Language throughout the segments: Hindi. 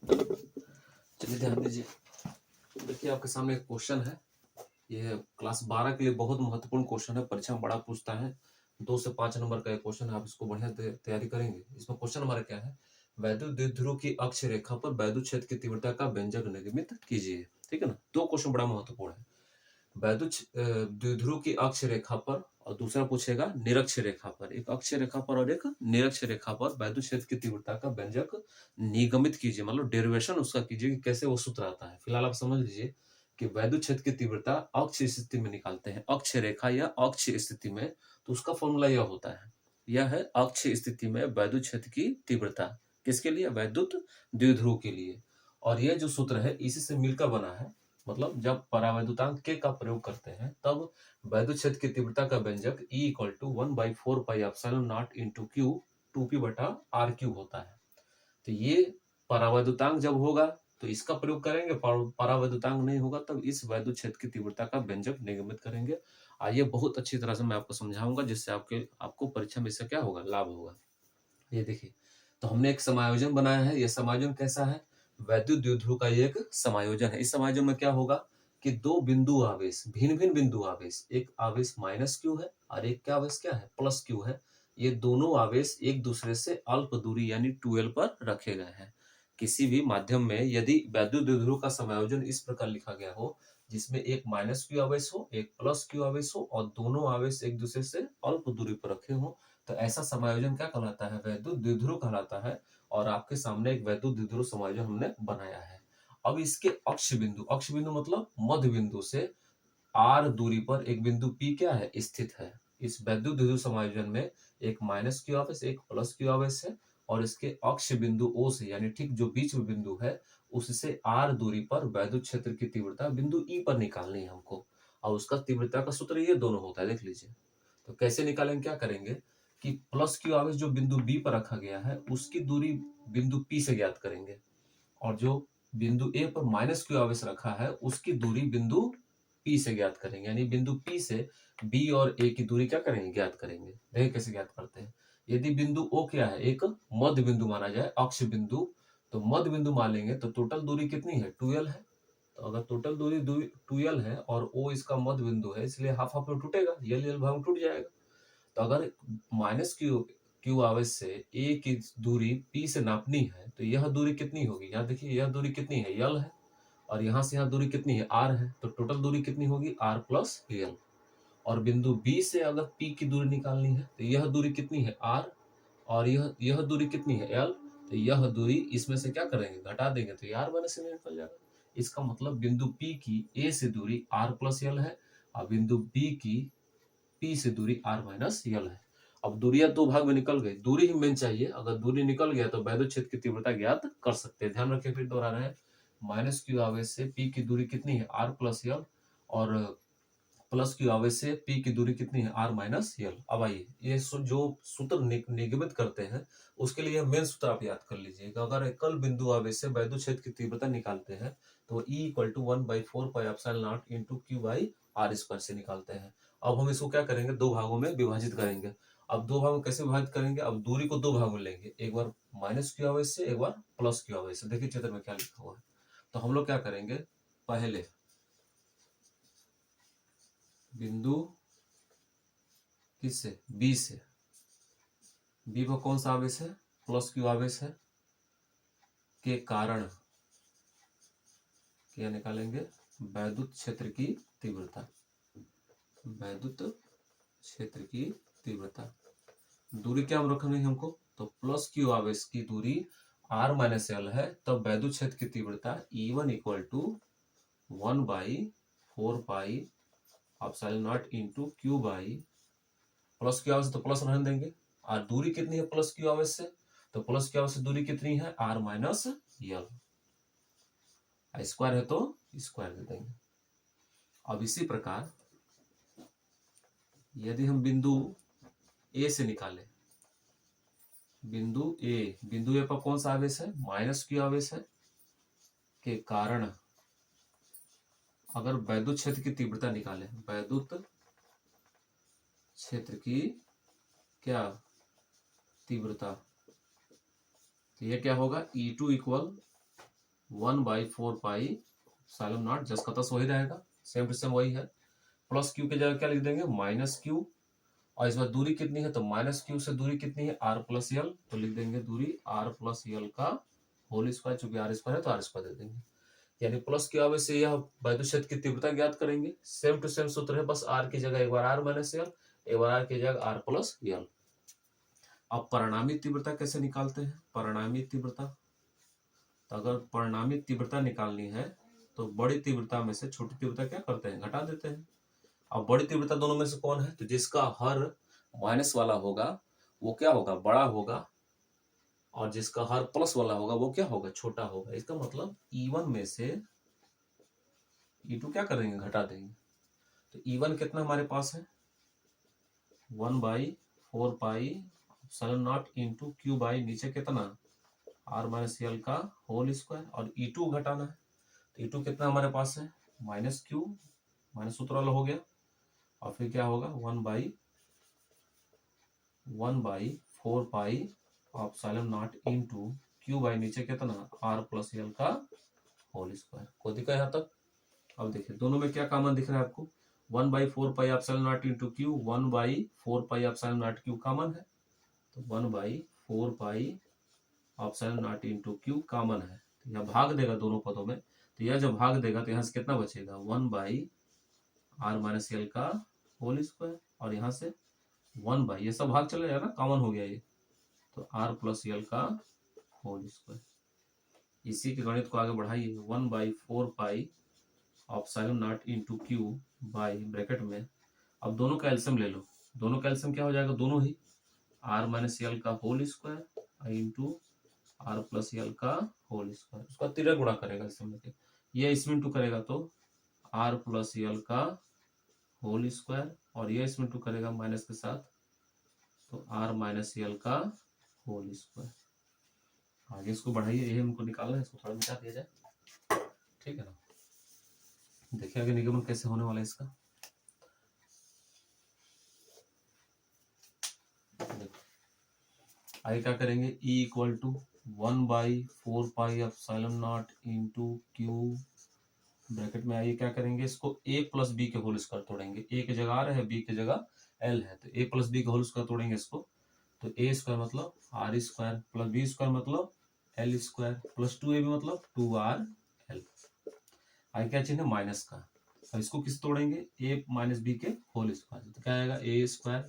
चलिए ध्यान दीजिए। देखिए आपके सामने एक क्वेश्चन है। ये क्लास 12 के लिए बहुत महत्वपूर्ण क्वेश्चन है, परीक्षा में बड़ा पूछता है। 2 से 5 नंबर का एक क्वेश्चन है, आप इसको बढ़िया तैयारी करेंगे। इसमें क्वेश्चन हमारा क्या है, वैद्युत द्विध्रुव की अक्ष रेखा पर वैद्युत क्षेत्र की तीव्रता का व्यंजक निर्मित कीजिए। ठीक है ना, दो क्वेश्चन बड़ा महत्वपूर्ण है। वैद्युत द्विध्रुव की अक्ष रेखा पर और दूसरा पूछेगा निरक्ष रेखा पर, एक अक्ष रेखा पर और एक निरक्ष रेखा पर वैद्युत क्षेत्र की तीव्रता का व्यंजक निगमित कीजिए, मतलब डेरिवेशन उसका कीजिए कि कैसे वो सूत्र आता है। फिलहाल आप समझ लीजिए कि वैद्युत क्षेत्र की तीव्रता अक्ष स्थिति में निकालते हैं, अक्ष रेखा या अक्ष स्थिति में, तो उसका फॉर्मूला यह होता है, यह है अक्ष स्थिति में वैद्युत क्षेत्र की तीव्रता, किसके लिए, वैद्युत द्विध्रुव के लिए। और यह जो सूत्र है इसी से मिलकर बना है, मतलब जब परावैद्युतांक के का प्रयोग करते हैं तब वैद्युत क्षेत्र की तीव्रता का व्यंजक E equal to 1/4 pi epsilon naught into Q 2p बटा आर क्यू होता है। तो ये परावैद्युतांक जब होगा तो इसका प्रयोग करेंगे, परावैद्युतांक नहीं होगा तब इस वैद्युत क्षेत्र की तीव्रता का व्यंजक निगमित करेंगे। आइए बहुत अच्छी तरह से मैं आपको समझाऊंगा, जिससे आपको परीक्षा में इससे क्या होगा, लाभ होगा। ये देखिए, तो हमने एक समायोजन बनाया है। यह समायोजन कैसा है, वैद्युत द्विध्रुव का ये एक समायोजन है। इस समायोजन में क्या होगा कि दो बिंदु आवेश, भिन्न भिन्न बिंदु आवेश, एक आवेश माइनस क्यू है और एक क्या आवेश क्या है, प्लस क्यू है। ये दोनों आवेश एक दूसरे से अल्प दूरी यानी 2l पर रखे गए हैं। किसी भी माध्यम में यदि वैद्युत द्विध्रुव का समायोजन इस प्रकार लिखा गया हो, जिसमें एक माइनस क्यू आवेश हो, एक प्लस क्यू आवेश हो और दोनों आवेश एक दूसरे से अल्प दूरी पर रखे हो, तो ऐसा समायोजन क्या कहलाता है, वैद्युत द्विध्रुव कहलाता है। और आपके सामने एक वैद्युत द्विध्रुव समायोजन हमने बनाया है। अब इसके अक्ष बिंदु मतलब मध्य बिंदु से आर दूरी पर एक बिंदु P क्या है, स्थित है। इस वैद्युत द्विध्रुव समायोजन में एक माइनस क्यू आवेश, एक प्लस क्यू आवेश है और इसके अक्ष बिंदु O से, यानी ठीक जो बीच में बिंदु है उससे आर दूरी पर वैद्युत क्षेत्र की तीव्रता बिंदु E पर निकालनी है हमको। और उसका तीव्रता का सूत्र ये दोनों होता है, देख लीजिए। तो कैसे निकालेंगे, क्या करेंगे कि प्लस क्यू आवेश जो बिंदु बी पर रखा गया है उसकी दूरी बिंदु पी से ज्ञात करेंगे, और जो बिंदु ए पर माइनस क्यू आवेश रखा है उसकी दूरी बिंदु पी से ज्ञात करेंगे, यानी बिंदु पी से बी और ए की दूरी क्या करेंगे, ज्ञात करेंगे। देखिए कैसे ज्ञात करते हैं। यदि बिंदु ओ क्या है, एक मध्य बिंदु माना जाए, अक्ष बिंदु, तो मध्य बिंदु मान लेंगे तो टोटल दूरी कितनी है, 2l है। तो अगर टोटल दूरी 2l है और ओ इसका मध्य बिंदु है, इसलिए हाफ हाफ में टूटेगा, यल भाग में टूट जाएगा। तो अगर माइनस क्यू आवेश से ए की दूरी पी से नापनी है तो यह दूरी कितनी होगी, यहाँ देखिए यह दूरी कितनी है, यल है, और यहाँ से यहाँ दूरी कितनी है, आर है। तो टोटल दूरी कितनी होगी, आर प्लस यल। और बिंदु बी से अगर पी की दूरी निकालनी है तो यह दूरी कितनी है, आर, और यह दूरी कितनी है, एल। तो यह दूरी इसमें से क्या करेंगे, घटा देंगे तो आर माइनस एल निकल जाएगा। इसका मतलब बिंदु पी की ए से दूरी आर प्लस एल है और बिंदु बी की पी से दूरी आर माइनस यल है। अब दूरियां दो भाग में निकल गई, दूरी ही मेन चाहिए। अगर दूरी निकल गया तो वैद्युत क्षेत्र की तीव्रता ज्ञात कर सकते हैं। ध्यान रखें, फिर दोहरा रहे हैं, माइनस क्यू आवेश से पी की दूरी कितनी है, आर प्लस यल, और प्लस क्यू आवेश से पी की दूरी कितनी है, आर माइनस यल। अब आइए ये जो सूत्र निगमित करते हैं उसके लिए मेन सूत्र आप याद कर लीजिएगा। अगर एकल बिंदु आवेश से वैद्युत क्षेत्र की तीव्रता निकालते हैं तो E equal to 1/4 pi epsilon naught into Q by R square से निकालते हैं। अब हम इसको क्या करेंगे, दो भागों में विभाजित करेंगे। अब दो भागों में कैसे विभाजित करेंगे, अब दूरी को दो भागों में लेंगे, एक बार माइनस क्यू आवेश से, एक बार प्लस क्यू आवेश से। देखिए चित्र में क्या लिखा हुआ है। तो हम लोग क्या करेंगे, पहले बिंदु किससे, बी से, बी पर कौन सा आवेश है, प्लस क्यू आवेश है, के कारण क्या निकालेंगे, वैद्युत क्षेत्र की तीव्रता, वैद्युत क्षेत्र की तीव्रता। दूरी क्या हम रखेंगे हमको, तो प्लस क्यू आवेश की दूरी आर माइनस एल है, तब वैद्युत क्षेत्र की तीव्रता E1 equal to 1/4 pi epsilon naught into Q by, plus Q आवेश तो प्लस रहने देंगे, और दूरी कितनी है प्लस क्यू आवेश से, तो प्लस क्यू आवेश से दूरी कितनी है, आर माइनस यल, स्क्वायर है तो स्क्वायर दे देंगे। अब इसी प्रकार यदि हम बिंदु ए से निकालें, बिंदु ए पर कौन सा आवेश है, माइनस क्यू आवेश है, के कारण अगर वैद्युत क्षेत्र की तीव्रता निकालें, वैद्युत क्षेत्र की क्या तीव्रता, तो यह क्या होगा, E2 equal 1/4 pi epsilon not, जस का तस वही रहेगा, सेम टू सेम वही है। प्लस क्यू की जगह क्या लिख देंगे, माइनस क्यू, और इस बार दूरी कितनी है तो माइनस क्यू से दूरी कितनी है, आर प्लस यल, तो लिख देंगे दूरी आर प्लस यल का होल स्क्वायर, चूंकि आर स्क्वायर है तो आर स्क्वायर दे देंगे। यानी प्लस की वजह से यह वैद्युत क्षेत्र की तीव्रता ज्ञात करेंगे। सेम टू सेम सूत्र है, बस आर की जगह एक बार आर माइनस यल, एक बार आर की जगह आर प्लस यल। अब परिणामी तीव्रता कैसे निकालते हैं, परिणामी तीव्रता, तो अगर परिणामी तीव्रता निकालनी है तो बड़ी तीव्रता में से छोटी तीव्रता क्या करते हैं, घटा देते हैं। अब बड़ी तीव्रता दोनों में से कौन है, तो जिसका हर माइनस वाला होगा वो क्या होगा, बड़ा होगा, और जिसका हर प्लस वाला होगा वो क्या होगा, छोटा होगा। इसका मतलब E1 में से E2 क्या करेंगे, घटा देंगे। तो E1 कितना हमारे पास है, 1/4 pi epsilon naught into Q by नीचे कितना आर माइनस यल का होल स्क्वायर, और E2 घटाना है, तो E2 कितना हमारे पास है, माइनस क्यू, माइनस सूत्र वाला हो गया, और फिर क्या होगा 1/4 pi epsilon naught into Q by नीचे कितना आर प्लस यल का होल स्क्वायर। को दिखा यहाँ तक। अब देखिए दोनों में क्या कॉमन दिख रहा है आपको, 1/4 pi epsilon naught into Q, 1/4 pi epsilon not Q common है, तो 1/4 pi epsilon naught into Q common है, तो यह भाग देगा दोनों पदों में, तो यह जब भाग देगा तो यहाँ से कितना बचेगा, 1/r-l का होल स्क्वायर, और यहाँ से 1/, ये सब भाग चले जाएगा ना, कॉमन हो गया ये, तो r प्लस यल का होल स्क्वायर। इसी के गणित को आगे बढ़ाइए, 1/4 pi epsilon naught into Q by bracket में, अब दोनों का एलसीएम ले लो, दोनों का एलसीएम क्या हो जाएगा, दोनों ही r माइनस यल का whole square into R plus L का होल स्क्वायर, उसका तिरक गुणा करेगा एलसीएम लेके, ये इसमें इंटू करेगा तो r प्लस यल का होल स्क्वायर, और ये इसमें इंटू करेगा माइनस के साथ, तो r माइनस यल का होल स्क्वायर। आगे इसको बढ़ाइए, ये हमको निकालना है, इसको थोड़ा मिटा दिया जाए, ठीक है ना। देखिए आगे निगमन कैसे होने वाला है इसका। आगे क्या करेंगे, E equal to 1/4 pi epsilon naught into Q bracket में, आइए क्या करेंगे, इसको a प्लस बी के होल स्क्वायर तोड़ेंगे, a की जगह r है, b की जगह l है, तो a प्लस बी के होल स्क्वायर तोड़ेंगे इसको, तो a स्क्वायर मतलब r square plus b square मतलब l स्क्वायर प्लस 2ab मतलब 2rl। आगे क्या चिन्ह है, माइनस का, अब इसको किस तोड़ेंगे, a माइनस बी के होल स्क्वायर, तो क्या आएगा a square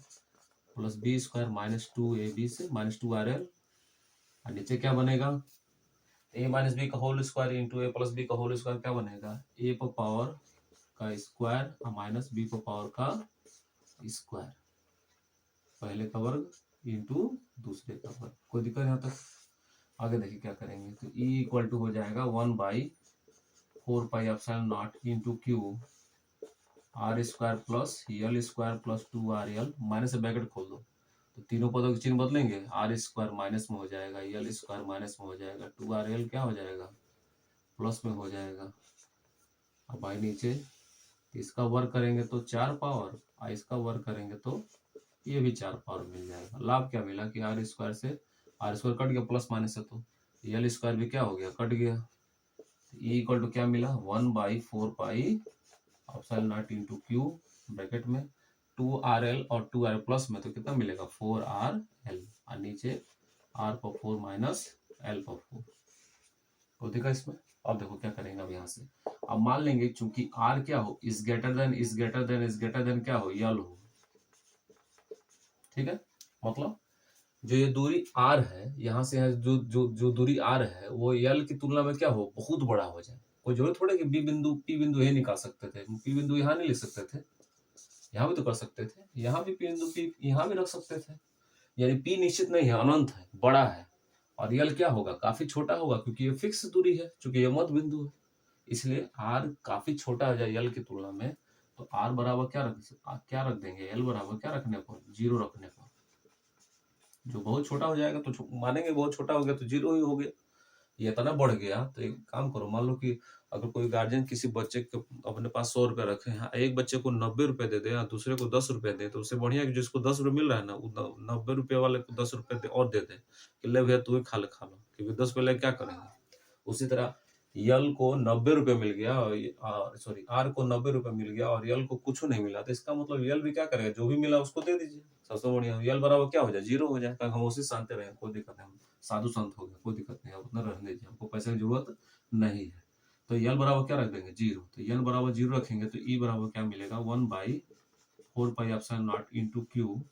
plus B square minus 2ab से माइनस 2rl, और नीचे क्या बनेगा, a माइनस बी का whole square into A plus B का होल स्क्वायर, क्या बनेगा, a पर पावर का स्क्वायर और माइनस बी पर पावर का स्क्वायर, पहले का वर्ग इंटू दूसरे का वर्ग। कोई दिक्कत यहाँ तक। आगे देखिए क्या करेंगे, तो E इक्वल टू हो जाएगा 1/4 pi epsilon naught into Q R square plus यल स्क्वायर प्लस 2rl, माइनस से ब्रैकेट खोल दो, तो तीनों पदों के चिन्ह बदलेंगे, आर स्क्वायर माइनस में हो जाएगा, यल स्क्वायर माइनस में हो जाएगा, 2rl क्या हो जाएगा, प्लस में हो जाएगा। अब भाई नीचे इसका वर्ग करेंगे तो 4 पावर, और इसका वर्ग करेंगे तो ये भी 4 पावर मिल जाएगा। लाभ क्या मिला कि आर स्क्वायर से आर स्क्वायर कट गया प्लस माइनस से, तो यल स्क्वायर भी क्या हो गया, कट गया, तो E इक्वल टू क्या मिला, 1/4 pi epsilon naught into Q bracket में 2rl और 2r प्लस में, तो कितना मिलेगा 4rl, और नीचे r पर 4 माइनस l पर 4, तो देखा इसमें। अब देखो क्या करेंगे, अब यहाँ से अब मान लेंगे चूंकि r क्या हो, is greater than is greater than is greater than क्या हो, यल हो, ठीक है, मतलब जो ये दूरी r है, यहाँ से यहाँ जो जो जो दूरी r है वो यल की तुलना में क्या हो, बहुत बड़ा हो जाए। कोई जरूरत थोड़ा कि बी बिंदु पी बिंदु ये निकाल सकते थे, पी बिंदु यहाँ नहीं लिख सकते थे, यहाँ भी तो कर सकते थे, यहाँ भी पी बिंदु पी यहाँ भी रख सकते थे, यानी पी निश्चित नहीं है, अनंत है, बड़ा है, और यल क्या होगा, काफी छोटा होगा, क्योंकि ये फिक्स दूरी है, क्योंकि ये मध्य बिंदु है, इसलिए r काफी छोटा हो जाए यल की तुलना में, तो r बराबर क्या रख देंगे, l बराबर क्या रखने पर, 0 रखने पर। जो बहुत छोटा हो जाएगा तो मानेंगे बहुत छोटा हो गया तो 0 ही हो गया। ये इतना बढ़ गया तो एक काम करो, मान लो कि अगर कोई गार्जियन किसी बच्चे को अपने पास 100 रुपए रखे हैं, एक बच्चे को 90 रुपए दे दे, दूसरे को 10 रुपए दे, तो उससे बढ़िया कि जिसको 10 रुपए मिल रहा है ना, 90 रुपए वाले को 10 रुपए और दे दे कि ले भैया तू खा लो, कि 10 रुपए ले क्या करेंगे। उसी तरह यल को 90 रुपए मिल गया और सॉरी आर को 90 रुपए मिल गया और यल को कुछ नहीं मिला, तो इसका मतलब यल भी क्या करेगा, जो भी मिला उसको दे दीजिए। सबसे बढ़िया यल बराबर क्या हो जाए, 0 हो जाए, ताकि हम उसी शांत रहे, कोई दिक्कत नहीं, हम साधु संत हो गए, कोई दिक्कत नहीं, अब उतना रहने दीजिए, हमको पैसे की जरूरत नहीं है। तो यल बराबर क्या रख देंगे, 0। तो यल बराबर 0 रखेंगे तो ई बराबर क्या मिलेगा, 1/4 pi epsilon naught into Q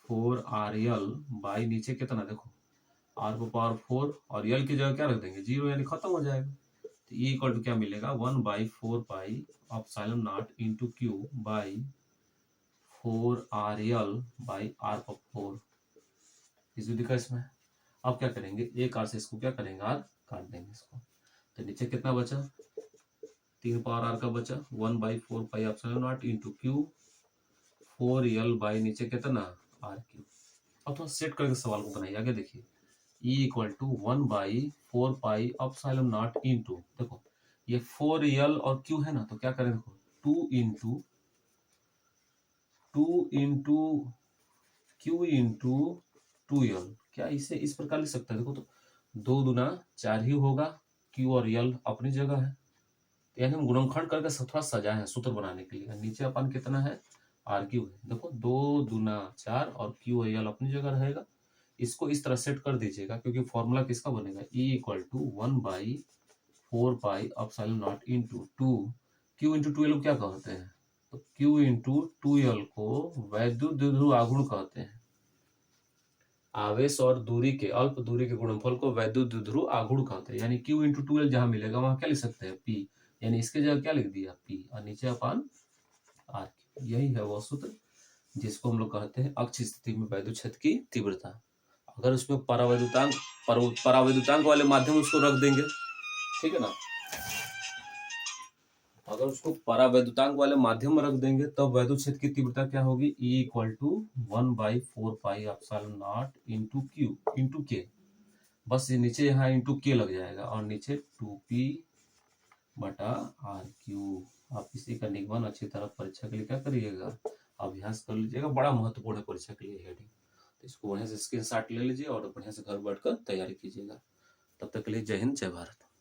4 R L by नीचे कितना देखो आर को पावर 4 और यल की जगह क्या रख देंगे 0, यानी खत्म हो जाएगा। तो ई इक्वल टू क्या मिलेगा 1/4 pi epsilon naught into Q by 4 R L by R पर 4 इस विधि का इसमें। अब क्या करेंगे, एक आर से इसको क्या करेंगे, आर काट देंगे इसको। तो नीचे कितना बचा, 3 पावर आर का बचा 1/4 pi epsilon naught into Q 4 L by नीचे कितना आर क्यू। अब थोड़ा सेट करके सवाल को बनाइए, आगे देखिए E equal to 1/4 pi epsilon naught into, देखो ये 4 यल और Q है ना, तो क्या करें देखो 2 इंटू Q इंटू 2 यल, क्या इसे इस प्रकार लिख सकते हैं, देखो तो 2 दूना 4 ही होगा, Q और यल अपनी जगह है, यानी हम गुणनखंड करके थोड़ा सजाए हैं सूत्र बनाने के लिए। नीचे अपन कितना है आर क्यू है, देखो 2 दूना 4 और Q और यल अपनी जगह रहेगा। इसको इस तरह सेट कर दीजिएगा, क्योंकि फॉर्मूला किसका बनेगा, E equal to 1/4 pi epsilon naught into 2 Q into 2L को क्या कहते हैं, तो Q इंटू 2L को वैद्युत द्विध्रुव आघूर्ण कहते हैं। आवेश और दूरी के अल्प दूरी के गुणनफल को वैद्युत द्विध्रुव आघूर्ण कहते हैं, यानी Q इंटू 2L जहां मिलेगा वहां क्या लिख सकते हैं P, यानी इसके जगह क्या लिख दिया P और नीचे अपन R। यही है वो सूत्र जिसको हम लोग कहते हैं अक्ष स्थिति में वैद्युत क्षेत्र की तीव्रता। अगर उसमें परावैद्युतांक वाले माध्यम उसको रख देंगे, ठीक है ना, अगर उसको परावैद्युतांक वाले माध्यम में रख देंगे तब वैद्युत क्षेत्र की तीव्रता क्या होगी, E equal to 1/4 pi epsilon naught into Q into के, बस ये नीचे यहाँ इंटू के लग जाएगा और नीचे 2P बटा आर क्यू। आप इसी का निगमन अच्छी तरह परीक्षा के लिए क्या करिएगा, अभ्यास कर लीजिएगा, बड़ा महत्वपूर्ण है परीक्षा के लिए हेडिंग। तो इसको बढ़िया से स्क्रीनशॉट ले लीजिए और बढ़िया से घर बैठकर तैयारी कीजिएगा। तब तक के लिए जय हिंद जय भारत।